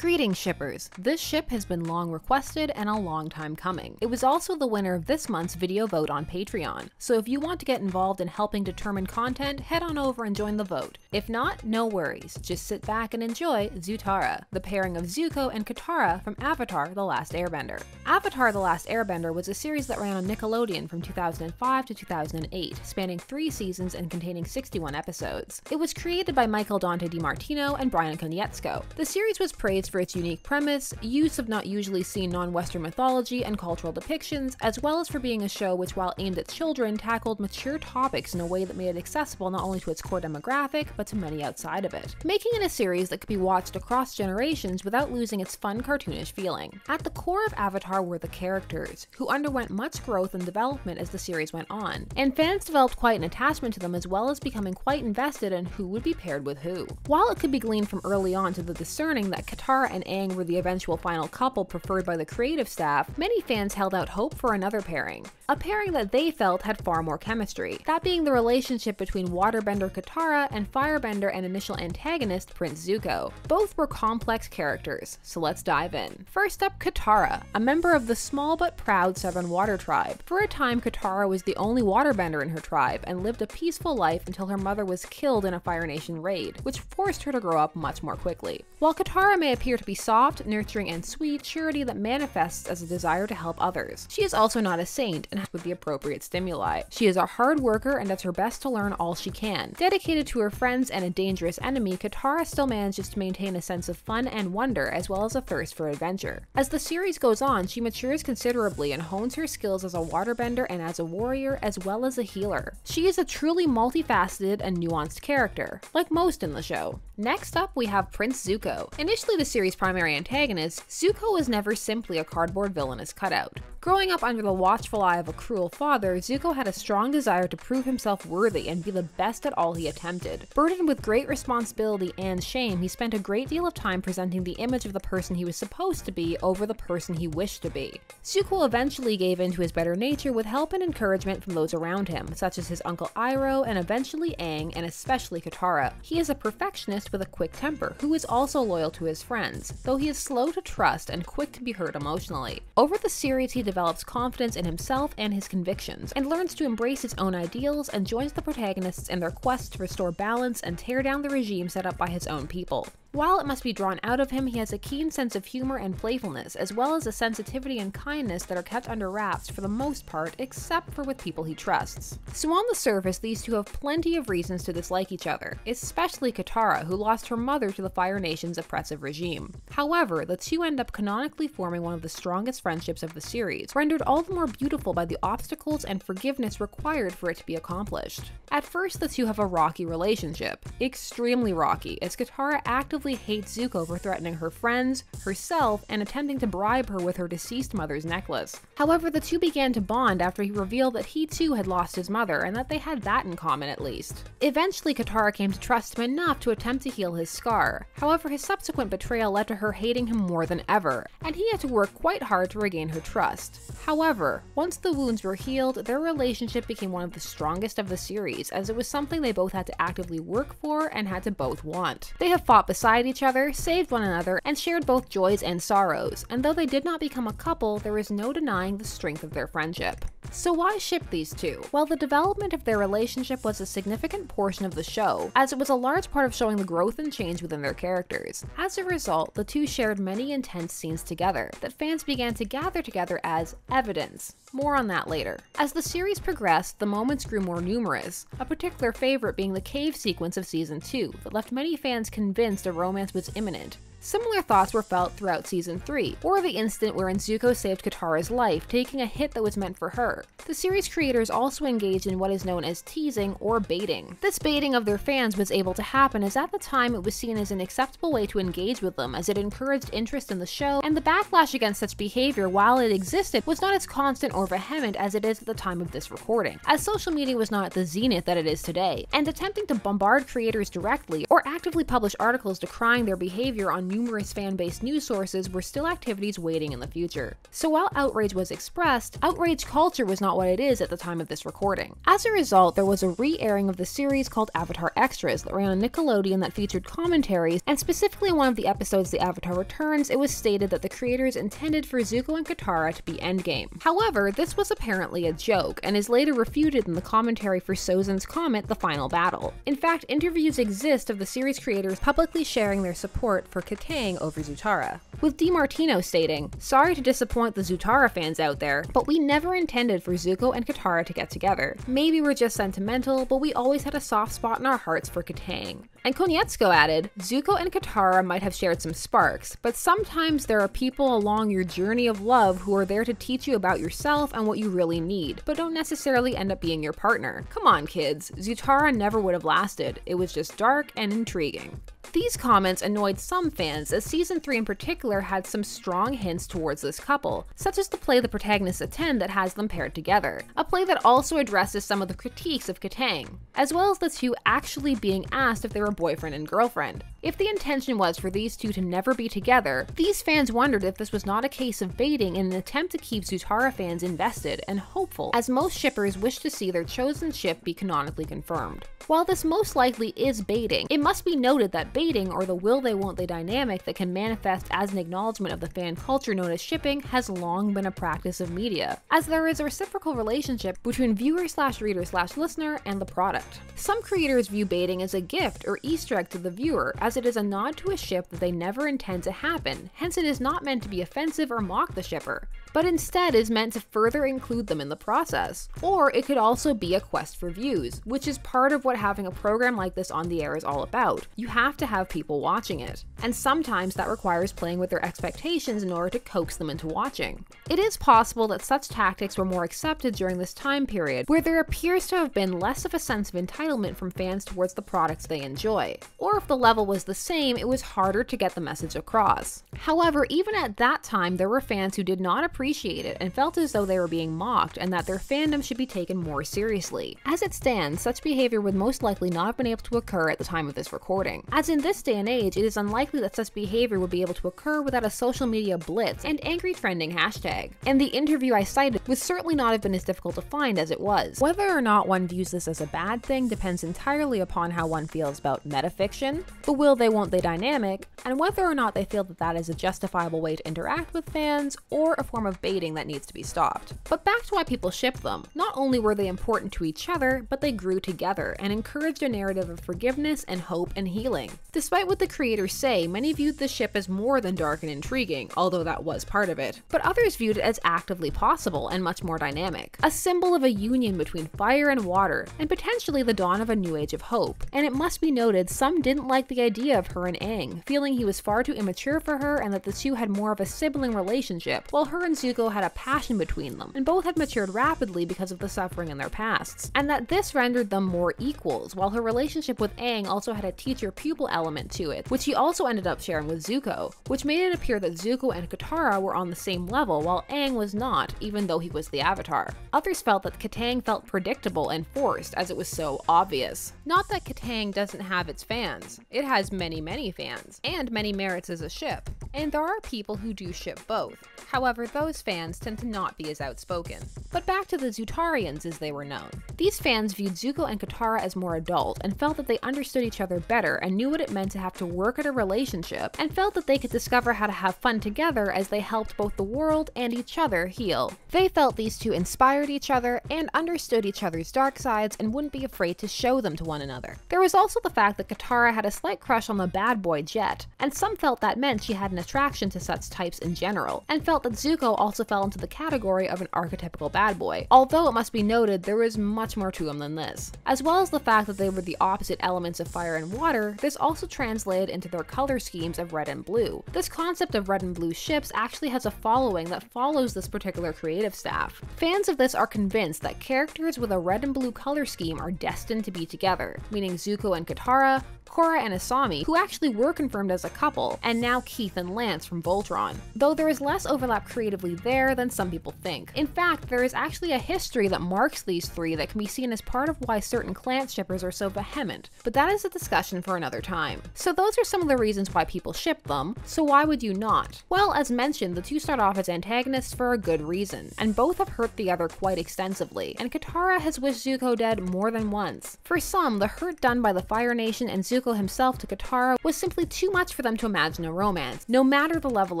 Greetings shippers! This ship has been long requested and a long time coming. It was also the winner of this month's video vote on Patreon, so if you want to get involved in helping determine content, head on over and join the vote. If not, no worries, just sit back and enjoy Zutara, the pairing of Zuko and Katara from Avatar: The Last Airbender. Avatar: The Last Airbender was a series that ran on Nickelodeon from 2005 to 2008, spanning 3 seasons and containing 61 episodes. It was created by Michael Dante DiMartino and Brian Konietzko. The series was praised for its unique premise, use of not usually seen non-Western mythology and cultural depictions, as well as for being a show which, while aimed at children, tackled mature topics in a way that made it accessible not only to its core demographic, but to many outside of it, making it a series that could be watched across generations without losing its fun, cartoonish feeling. At the core of Avatar were the characters, who underwent much growth and development as the series went on, and fans developed quite an attachment to them as well as becoming quite invested in who would be paired with who. While it could be gleaned from early on to the discerning that Katara and Aang were the eventual final couple preferred by the creative staff, many fans held out hope for another pairing. A pairing that they felt had far more chemistry, that being the relationship between Waterbender Katara and Firebender and initial antagonist Prince Zuko. Both were complex characters, so let's dive in. First up, Katara, a member of the small but proud Seven Water tribe. For a time, Katara was the only waterbender in her tribe and lived a peaceful life until her mother was killed in a Fire Nation raid, which forced her to grow up much more quickly. While Katara may appear to be soft, nurturing, and sweet, surety that manifests as a desire to help others, she is also not a saint and has with the appropriate stimuli. She is a hard worker and does her best to learn all she can. Dedicated to her friends and a dangerous enemy, Katara still manages to maintain a sense of fun and wonder as well as a thirst for adventure. As the series goes on, she matures considerably and hones her skills as a waterbender and as a warrior as well as a healer. She is a truly multifaceted and nuanced character, like most in the show. Next up, we have Prince Zuko. Initially the series' primary antagonist, Zuko was never simply a cardboard villainous cutout. Growing up under the watchful eye of a cruel father, Zuko had a strong desire to prove himself worthy and be the best at all he attempted. Burdened with great responsibility and shame, he spent a great deal of time presenting the image of the person he was supposed to be over the person he wished to be. Zuko eventually gave in to his better nature with help and encouragement from those around him, such as his uncle Iroh and eventually Aang and especially Katara. He is a perfectionist with a quick temper, who is also loyal to his friends, though he is slow to trust and quick to be hurt emotionally. Over the series, he develops confidence in himself and his convictions, and learns to embrace his own ideals and joins the protagonists in their quest to restore balance and tear down the regime set up by his own people. While it must be drawn out of him, he has a keen sense of humor and playfulness, as well as a sensitivity and kindness that are kept under wraps for the most part, except for with people he trusts. So on the surface, these two have plenty of reasons to dislike each other, especially Katara, who lost her mother to the Fire Nation's oppressive regime. However, the two end up canonically forming one of the strongest friendships of the series, rendered all the more beautiful by the obstacles and forgiveness required for it to be accomplished. At first, the two have a rocky relationship, extremely rocky, as Katara actively hates Zuko for threatening her friends, herself, and attempting to bribe her with her deceased mother's necklace. However, the two began to bond after he revealed that he too had lost his mother and that they had that in common at least. Eventually, Katara came to trust him enough to attempt to heal his scar. However, his subsequent betrayal led to her hating him more than ever, and he had to work quite hard to regain her trust. However, once the wounds were healed, their relationship became one of the strongest of the series, as it was something they both had to actively work for and had to both want. They have fought beside each other, saved one another, and shared both joys and sorrows, and though they did not become a couple, there is no denying the strength of their friendship. So why ship these two? Well, the development of their relationship was a significant portion of the show, as it was a large part of showing the growth and change within their characters. As a result, the two shared many intense scenes together that fans began to gather together as evidence. More on that later. As the series progressed, the moments grew more numerous, a particular favorite being the cave sequence of Season 2 that left many fans convinced a romance was imminent. Similar thoughts were felt throughout Season 3, or the instant wherein Zuko saved Katara's life, taking a hit that was meant for her. The series creators also engaged in what is known as teasing or baiting. This baiting of their fans was able to happen as at the time it was seen as an acceptable way to engage with them, as it encouraged interest in the show, and the backlash against such behavior, while it existed, was not as constant or vehement as it is at the time of this recording, as social media was not at the zenith that it is today, and attempting to bombard creators directly or actively publish articles decrying their behavior on numerous fan-based news sources were still activities waiting in the future. So while outrage was expressed, outrage culture was not what it is at the time of this recording. As a result, there was a re-airing of the series called Avatar Extras that ran on Nickelodeon that featured commentaries, and specifically in one of the episodes The Avatar Returns, it was stated that the creators intended for Zuko and Katara to be endgame. However, this was apparently a joke, and is later refuted in the commentary for Sozin's comet, The Final Battle. In fact, interviews exist of the series creators publicly sharing their support for Katang over Zutara, with DiMartino stating, "Sorry to disappoint the Zutara fans out there, but we never intended for Zuko and Katara to get together. Maybe we're just sentimental, but we always had a soft spot in our hearts for Katang." And Konietzko added, "Zuko and Katara might have shared some sparks, but sometimes there are people along your journey of love who are there to teach you about yourself and what you really need, but don't necessarily end up being your partner. Come on, kids, Zutara never would have lasted. It was just dark and intriguing." These comments annoyed some fans, as Season 3 in particular had some strong hints towards this couple, such as the play the protagonists attend that has them paired together, a play that also addresses some of the critiques of Katang, as well as the two actually being asked if they were boyfriend and girlfriend. If the intention was for these two to never be together, these fans wondered if this was not a case of baiting in an attempt to keep Zutara fans invested and hopeful, as most shippers wish to see their chosen ship be canonically confirmed. While this most likely is baiting, it must be noted that baiting, or the will they won't they dynamic that can manifest as an acknowledgement of the fan culture known as shipping, has long been a practice of media, as there is a reciprocal relationship between viewer/reader/listener and the product. Some creators view baiting as a gift or Easter egg to the viewer, as it is a nod to a ship that they never intend to happen, hence it is not meant to be offensive or mock the shipper, but instead is meant to further include them in the process. Or it could also be a quest for views, which is part of what having a program like this on the air is all about. You have to have people watching it, and sometimes that requires playing with their expectations in order to coax them into watching. It is possible that such tactics were more accepted during this time period, where there appears to have been less of a sense of entitlement from fans towards the products they enjoy. Or if the level was the same, it was harder to get the message across. However, even at that time, there were fans who did not appreciate it and felt as though they were being mocked and that their fandom should be taken more seriously. As it stands, such behavior would most likely not have been able to occur at the time of this recording, as in this day and age, it is unlikely that such behavior would be able to occur without a social media blitz and angry trending hashtag. And the interview I cited would certainly not have been as difficult to find as it was. Whether or not one views this as a bad thing depends entirely upon how one feels about metafiction, the will they won't they dynamic, and whether or not they feel that that is a justifiable way to interact with fans or a form of baiting that needs to be stopped. But back to why people ship them. Not only were they important to each other, but they grew together and encouraged a narrative of forgiveness and hope and healing. Despite what the creators say, many viewed the ship as more than dark and intriguing, although that was part of it, but others viewed it as actively possible and much more dynamic, a symbol of a union between fire and water, and potentially the dawn of a new age of hope. And it must be noted, some didn't like the idea of her and Aang, feeling he was far too immature for her and that the two had more of a sibling relationship, while her and Zuko had a passion between them, and both had matured rapidly because of the suffering in their pasts, and that this rendered them more equals, while her relationship with Aang also had a teacher-pupil element to it, which he also ended up sharing with Zuko, which made it appear that Zuko and Katara were on the same level while Aang was not, even though he was the Avatar. Others felt that Katang felt predictable and forced, as it was so obvious. Not that Katang doesn't have its fans. It has many fans, and many merits as a ship, and there are people who do ship both. However, those fans tend to not be as outspoken. But back to the Zutarians as they were known. These fans viewed Zuko and Katara as more adult and felt that they understood each other better and knew what it meant to have to work at a relationship, and felt that they could discover how to have fun together as they helped both the world and each other heal. They felt these two inspired each other and understood each other's dark sides and wouldn't be afraid to show them to one another. There was also the fact that Katara had a slight crush on the bad boy Jet, and some felt that meant she had an attraction to such types in general, and felt that Zuko also fell into the category of an archetypical bad boy, although it must be noted there is much more to him than this. As well as the fact that they were the opposite elements of fire and water, this also translated into their color schemes of red and blue. This concept of red and blue ships actually has a following that follows this particular creative staff. Fans of this are convinced that characters with a red and blue color scheme are destined to be together, meaning Zuko and Katara, Korra and Asami, who actually were confirmed as a couple, and now Keith and and Lance from Voltron, though there is less overlap creatively there than some people think. In fact, there is actually a history that marks these three that can be seen as part of why certain Klance shippers are so vehement, but that is a discussion for another time. So those are some of the reasons why people ship them, so why would you not? Well, as mentioned, the two start off as antagonists for a good reason, and both have hurt the other quite extensively, and Katara has wished Zuko dead more than once. For some, the hurt done by the Fire Nation and Zuko himself to Katara was simply too much for them to imagine a romance, no matter the level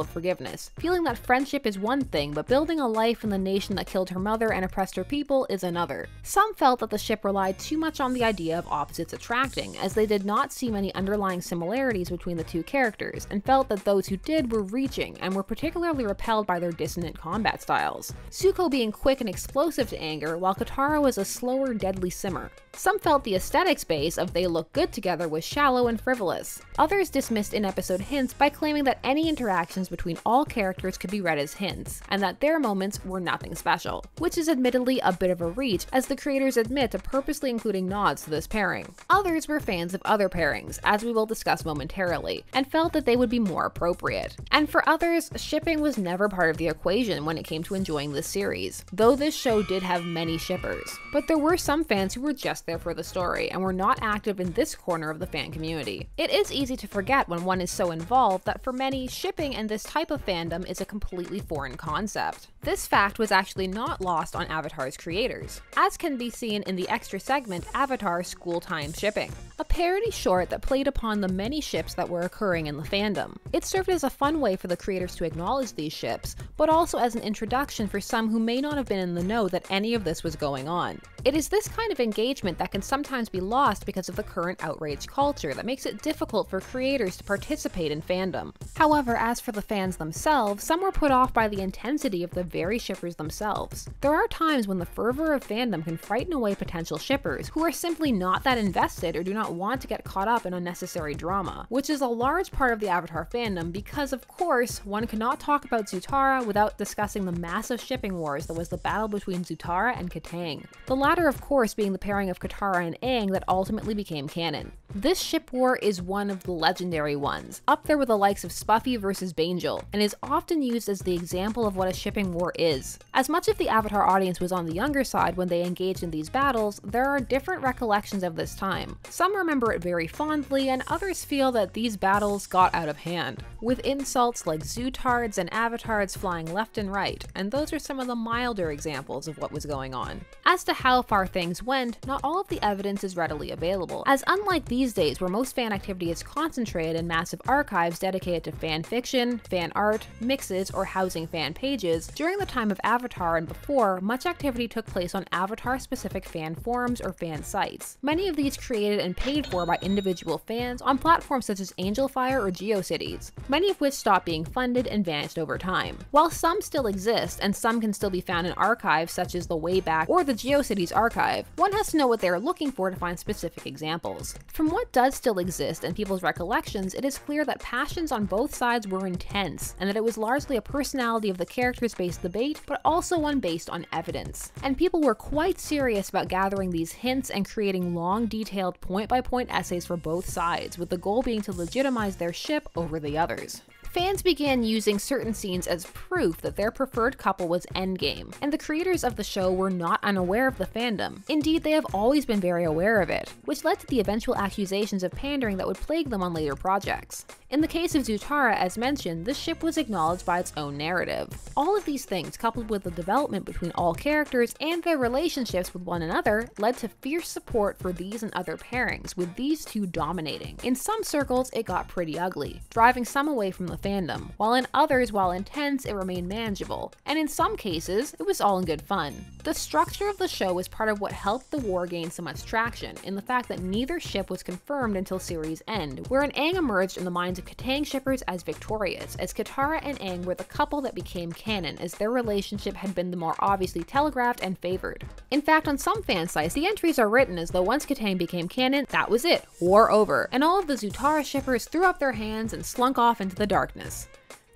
of forgiveness. Feeling that friendship is one thing, but building a life in the nation that killed her mother and oppressed her people is another. Some felt that the ship relied too much on the idea of opposites attracting, as they did not see many underlying similarities between the two characters, and felt that those who did were reaching, and were particularly repelled by their dissonant combat styles. Zuko being quick and explosive to anger, while Katara was a slower, deadly simmer. Some felt the aesthetics base of they look good together was shallow and frivolous. Others dismissed in-episode hints by claiming that any interactions between all characters could be read as hints, and that their moments were nothing special, which is admittedly a bit of a reach, as the creators admit to purposely including nods to this pairing. Others were fans of other pairings, as we will discuss momentarily, and felt that they would be more appropriate. And for others, shipping was never part of the equation when it came to enjoying this series, though this show did have many shippers. But there were some fans who were just there for the story, and were not active in this corner of the fan community. It is easy to forget when one is so involved that for many, shipping and this type of fandom is a completely foreign concept. This fact was actually not lost on Avatar's creators, as can be seen in the extra segment Avatar School Time Shipping, a parody short that played upon the many ships that were occurring in the fandom. It served as a fun way for the creators to acknowledge these ships, but also as an introduction for some who may not have been in the know that any of this was going on. It is this kind of engagement that can sometimes be lost because of the current outrage culture that makes it difficult for creators to participate in fandom. However, as for the fans themselves, some were put off by the intensity of the very shippers themselves. There are times when the fervor of fandom can frighten away potential shippers who are simply not that invested or do not want to get caught up in unnecessary drama, which is a large part of the Avatar fandom because, of course, one cannot talk about Zutara without discussing the massive shipping wars that was the battle between Zutara and Katang. The latter, of course, being the pairing of Katara and Aang that ultimately became canon. This ship war is one of the legendary ones, up there with the likes of Spuffy versus Bangel, and is often used as the example of what a shipping war is. As much as the Avatar audience was on the younger side when they engaged in these battles, there are different recollections of this time. Some remember it very fondly, and others feel that these battles got out of hand, with insults like Zutards and Avatards flying left and right, and those are some of the milder examples of what was going on. As to how far things went, not all of the evidence is readily available, as unlike these days where most fan activity is concentrated in massive archives dedicated to fan fiction, fan art, mixes, or housing fan pages, during the time of Avatar and before, much activity took place on Avatar-specific fan forums or fan sites. Many of these created and paid for by individual fans on platforms such as Angelfire or GeoCities, many of which stopped being funded and vanished over time. While some still exist, and some can still be found in archives such as the Wayback or the GeoCities archive, one has to know what they are looking for to find specific examples. From what does still exist in people's recollections, it is clear that passions on both sides were intense, and that it was largely a personality of the characters-based debate, but also one based on evidence. And people were quite serious about gathering these hints and creating long, detailed, point-by-point essays for both sides, with the goal being to legitimize their ship over the others. Fans began using certain scenes as proof that their preferred couple was endgame, and the creators of the show were not unaware of the fandom. Indeed, they have always been very aware of it, which led to the eventual accusations of pandering that would plague them on later projects. In the case of Zutara, as mentioned, this ship was acknowledged by its own narrative. All of these things, coupled with the development between all characters and their relationships with one another, led to fierce support for these and other pairings, with these two dominating. In some circles, it got pretty ugly, driving some away from the fandom, while in others, while intense, it remained manageable, and in some cases, it was all in good fun. The structure of the show was part of what helped the war gain so much traction, in the fact that neither ship was confirmed until series' end, wherein Aang emerged in the minds of Katang shippers as victorious, as Katara and Aang were the couple that became canon, as their relationship had been the more obviously telegraphed and favored. In fact, on some fan sites, the entries are written as though once Katang became canon, that was it, war over, and all of the Zutara shippers threw up their hands and slunk off into the darkness,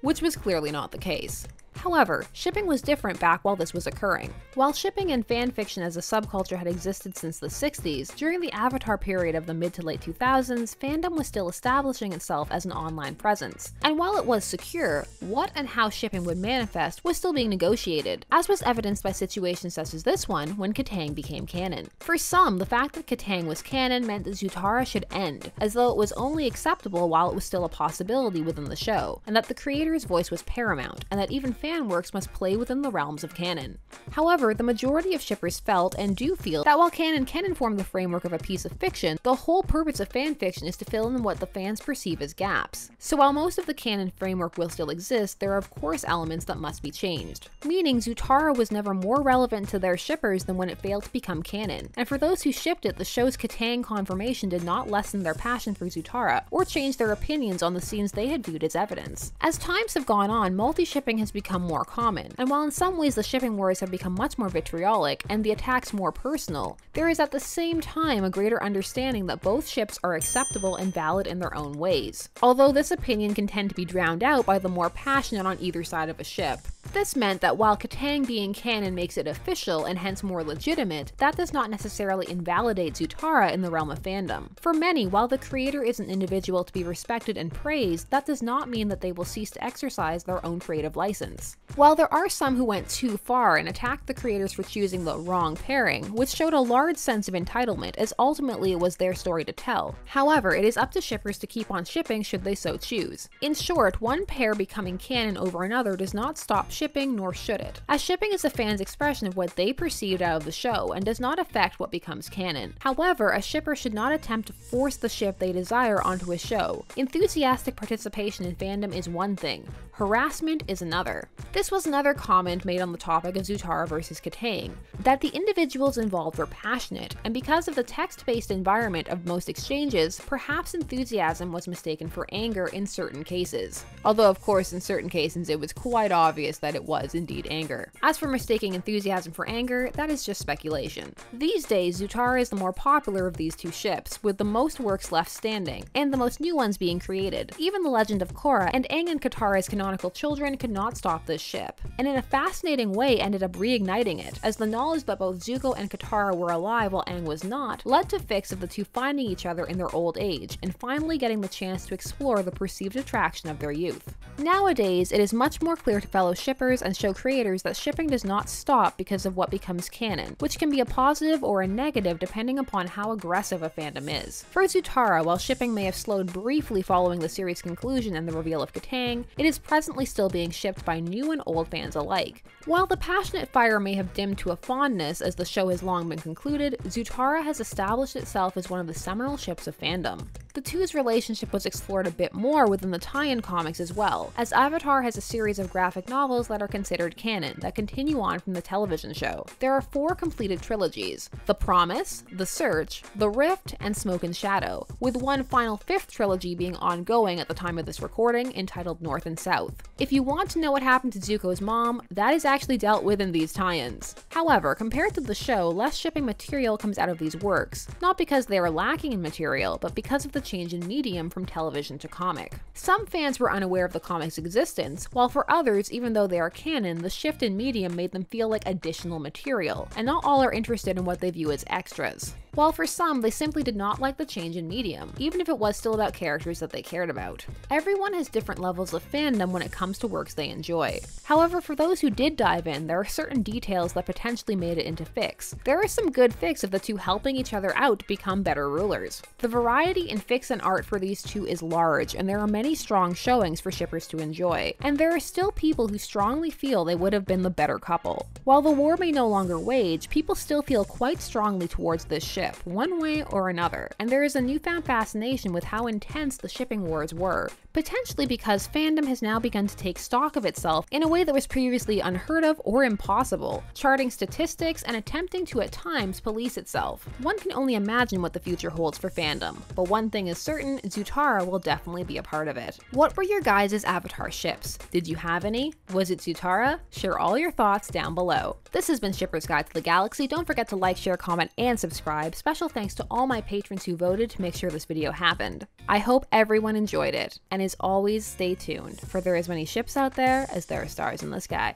which was clearly not the case. However, shipping was different back while this was occurring. While shipping and fanfiction as a subculture had existed since the 60s, during the Avatar period of the mid to late 2000s, fandom was still establishing itself as an online presence. And while it was secure, what and how shipping would manifest was still being negotiated, as was evidenced by situations such as this one when Katang became canon. For some, the fact that Katang was canon meant that Zutara should end, as though it was only acceptable while it was still a possibility within the show, and that the creator's voice was paramount, and that even fan works must play within the realms of canon. However, the majority of shippers felt and do feel that while canon can inform the framework of a piece of fiction, the whole purpose of fanfiction is to fill in what the fans perceive as gaps. So while most of the canon framework will still exist, there are of course elements that must be changed. Meaning Zutara was never more relevant to their shippers than when it failed to become canon, and for those who shipped it, the show's Katang confirmation did not lessen their passion for Zutara, or change their opinions on the scenes they had viewed as evidence. As times have gone on, multi-shipping has become more common, and while in some ways the shipping wars have become much more vitriolic, and the attacks more personal, there is at the same time a greater understanding that both ships are acceptable and valid in their own ways. Although this opinion can tend to be drowned out by the more passionate on either side of a ship. This meant that while Katang being canon makes it official and hence more legitimate, that does not necessarily invalidate Zutara in the realm of fandom. For many, while the creator is an individual to be respected and praised, that does not mean that they will cease to exercise their own creative license. While there are some who went too far and attacked the creators for choosing the wrong pairing, which showed a large sense of entitlement as ultimately it was their story to tell. However, it is up to shippers to keep on shipping should they so choose. In short, one pair becoming canon over another does not stop shipping, nor should it, as shipping is a fan's expression of what they perceived out of the show and does not affect what becomes canon. However, a shipper should not attempt to force the ship they desire onto a show. Enthusiastic participation in fandom is one thing, harassment is another. This was another comment made on the topic of Zutara versus Katang, that the individuals involved were passionate, and because of the text-based environment of most exchanges, perhaps enthusiasm was mistaken for anger in certain cases. Although of course in certain cases it was quite obvious that it was indeed anger. As for mistaking enthusiasm for anger, that is just speculation. These days, Zutara is the more popular of these two ships, with the most works left standing, and the most new ones being created. Even the legend of Korra and Aang and Katara's canonical children could not stop this ship, and in a fascinating way ended up reigniting it, as the knowledge that both Zuko and Katara were alive while Aang was not, led to fics of the two finding each other in their old age, and finally getting the chance to explore the perceived attraction of their youth. Nowadays, it is much more clear to fellow shippers and show creators that shipping does not stop because of what becomes canon, which can be a positive or a negative depending upon how aggressive a fandom is. For Zutara, while shipping may have slowed briefly following the series' conclusion and the reveal of Katang, it is presently still being shipped by new and old fans alike. While the passionate fire may have dimmed to a fondness as the show has long been concluded, Zutara has established itself as one of the seminal ships of fandom. The two's relationship was explored a bit more within the tie-in comics as well, as Avatar has a series of graphic novels that are considered canon that continue on from the television show. There are 4 completed trilogies: The Promise, The Search, The Rift, and Smoke and Shadow, with one final 5th trilogy being ongoing at the time of this recording, entitled North and South. If you want to know what happened to Zuko's mom, that is actually dealt with in these tie-ins. However, compared to the show, less shipping material comes out of these works, not because they are lacking in material, but because of the change in medium from television to comic. Some fans were unaware of the comic's existence, while for others, even though they are canon, the shift in medium made them feel like additional material, and not all are interested in what they view as extras. While for some, they simply did not like the change in medium, even if it was still about characters that they cared about. Everyone has different levels of fandom when it comes to works they enjoy. However, for those who did dive in, there are certain details that potentially made it into fics. There are some good fics of the two helping each other out to become better rulers. The variety in fics and art for these two is large, and there are many strong showings for shippers to enjoy. And there are still people who strongly feel they would have been the better couple. While the war may no longer wage, people still feel quite strongly towards this ship, one way or another, and there is a newfound fascination with how intense the shipping wars were, potentially because fandom has now begun to take stock of itself in a way that was previously unheard of or impossible, charting statistics and attempting to at times police itself. One can only imagine what the future holds for fandom, but one thing is certain, Zutara will definitely be a part of it. What were your guys' Avatar ships? Did you have any? Was it Zutara? Share all your thoughts down below. This has been Shipper's Guide to the Galaxy. Don't forget to like, share, comment, and subscribe. Special thanks to all my patrons who voted to make sure this video happened. I hope everyone enjoyed it, and as always, stay tuned, for there are as many ships out there as there are stars in the sky.